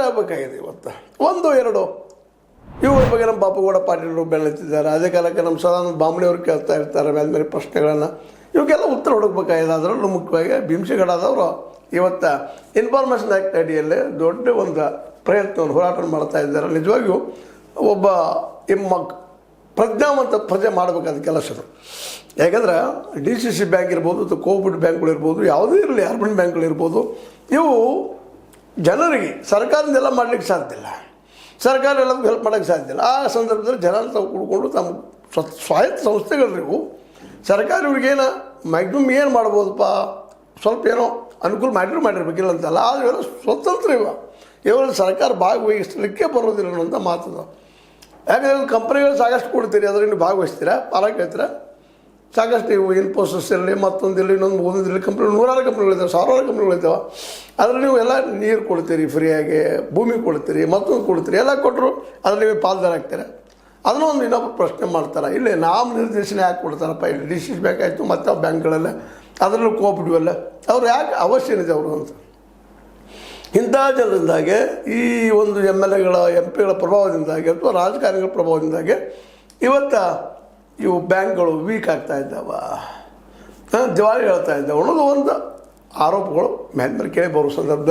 ಆಗಬೇಕಾಗಿದೆ ಇವತ್ತು. ಒಂದು ಎರಡು ಇವುಗಳ ಬಗ್ಗೆ ನಮ್ಮ ಬಾಪುಗೌಡ ಪಾಟೀಲರು ಬೆಳೆತಿದ್ದಾರೆ. ಅದೇ ಕಾಲಕ್ಕೆ ನಮ್ಮ ಸದಾನಂದ ಬಾಂಬ್ಳಿಯವರು ಕೇಳ್ತಾ ಇರ್ತಾರೆ ಮೇಲೆ ಪ್ರಶ್ನೆಗಳನ್ನು. ಇವಕ್ಕೆಲ್ಲ ಉತ್ತರ ಹುಡುಕ್ಬೇಕಾಗಿದೆ. ಅದರಲ್ಲೂ ಮುಖ್ಯವಾಗಿ ಭೀಮಶೇಗೌಡದವರು ಇವತ್ತು ಇನ್ಫಾರ್ಮೇಷನ್ ಆ್ಯಕ್ಟ್ ಅಡಿಯಲ್ಲಿ ದೊಡ್ಡ ಒಂದು ಪ್ರಯತ್ನವನ್ನು ಹೋರಾಟ ಮಾಡ್ತಾ ಇದ್ದಾರೆ. ನಿಜವಾಗಿಯೂ ಒಬ್ಬ ಪ್ರಜ್ಞಾವಂತ ಪ್ರಜೆ ಮಾಡಬೇಕಾದ ಕೆಲಸಗಳು. ಯಾಕಂದ್ರೆ DCC ಬ್ಯಾಂಕ್ ಇರ್ಬೋದು ಅಥವಾ ಕೋಆಪರೇಟಿವ್ ಬ್ಯಾಂಕ್ಗಳು ಇರ್ಬೋದು, ಯಾವುದೇ ಇರಲಿ ಅರ್ಬನ್ ಬ್ಯಾಂಕ್ಗಳು ಇರ್ಬೋದು, ಇವು ಜನರಿಗೆ ಸರ್ಕಾರದಿಂದೆಲ್ಲ ಮಾಡಲಿಕ್ಕೆ ಸಾಧ್ಯ ಇಲ್ಲ. ಸರ್ಕಾರ ಎಲ್ಲದಕ್ಕೂ ಹೆಲ್ಪ್ ಮಾಡೋಕ್ಕೆ ಸಾಧ್ಯ ಇಲ್ಲ. ಆ ಸಂದರ್ಭದಲ್ಲಿ ಜನ ತಾವು ಕೂಡ್ಕೊಂಡು ತಮ್ಮ ಸ್ವಾಯತ್ತ ಸಂಸ್ಥೆಗಳಿಗೂ ಸರ್ಕಾರ ಇವ್ರಿಗೇನು ಮ್ಯಾಕ್ಸಿಮಮ್ ಏನು ಮಾಡ್ಬೋದಪ್ಪ, ಸ್ವಲ್ಪ ಏನೋ ಅನುಕೂಲ ಮಾಡಿರ್ಬೇಕಿಲ್ಲ ಅಂತಲ್ಲ. ಆದರೆ ಇವೆಲ್ಲ ಸ್ವತಂತ್ರ ಇವೆಲ್ಲ ಸರ್ಕಾರ ಭಾಗವಹಿಸಲಿಕ್ಕೆ ಬರೋದಿಲ್ಲ ಅನ್ನೋಂಥ ಮಾತದ. ಯಾಕಂದರೆ ಕಂಪ್ನಿಗಳು ಸಾಕಷ್ಟು ಕೊಡ್ತೀರಿ, ಅದರಲ್ಲಿ ಭಾಗವಹಿಸ್ತೀರಾ, ಪಾಲ ಕೇಳ್ತೀರಾ, ಸಾಕಷ್ಟು ನೀವು ಇನ್ಫೋಸಿಸ್ ಇರಲಿ, ಮತ್ತೊಂದಿರಲಿ, ಒಂದೊಂದಿರಲಿ ಕಂಪ್ನಿ, ನೂರಾರು ಕಂಪ್ನಿಗಳಿದ್ದಾವೆ, ಸಾವಿರಾರು ಕಂಪ್ನಿಗಳಿದ್ದಾವೆ. ಅದರಲ್ಲಿ ನೀವು ಎಲ್ಲ ನೀರು ಕೊಡ್ತೀರಿ ಫ್ರೀಯಾಗಿ, ಭೂಮಿ ಕೊಡ್ತೀರಿ, ಮತ್ತೊಂದು ಕೊಡ್ತೀರಿ, ಎಲ್ಲ ಕೊಟ್ಟರು ಅದರಲ್ಲಿ ನೀವು ಪಾಲ್ದಾರ ಆಗ್ತೀರ. ಅದನ್ನೂ ಒಂದು ಇನ್ನೊಬ್ಬರು ಪ್ರಶ್ನೆ ಮಾಡ್ತಾರೆ, ಇಲ್ಲೇ ನಾಮ ನಿರ್ದೇಶನ ಯಾಕೆ ಕೊಡ್ತಾರಪ್ಪ, ಇಲ್ಲಿ DCC ಬ್ಯಾಂಕ್ ಆಯಿತು ಮತ್ತು ಬ್ಯಾಂಕ್ಗಳೆಲ್ಲ, ಅದರಲ್ಲೂ ಕೋಆಪರೇಟಿವ್ ಎಲ್ಲ ಅವ್ರು ಯಾಕೆ ಅವಶ್ಯ ಏನಿದೆ ಅವರು ಅಂತ. ಇಂಥ ಜನರಿಂದಾಗೆ ಈ ಒಂದು MLAಗಳ MP ಗಳ ಪ್ರಭಾವದಿಂದಾಗಿ ಅಥವಾ ರಾಜಕಾರಣಿಗಳ ಪ್ರಭಾವದಿಂದಾಗಿ ಇವತ್ತು ಇವು ಬ್ಯಾಂಕ್ಗಳು ವೀಕ್ ಆಗ್ತಾ ಇದ್ದಾವೆ, ದಿವಾಳಿ ಹೇಳ್ತಾ ಇದ್ದಾವೆ ಅನ್ನೋದು ಒಂದು ಆರೋಪಗಳು ಮೇಲೆ ಕೇಳಿ ಬರೋ ಸಂದರ್ಭದಲ್ಲಿ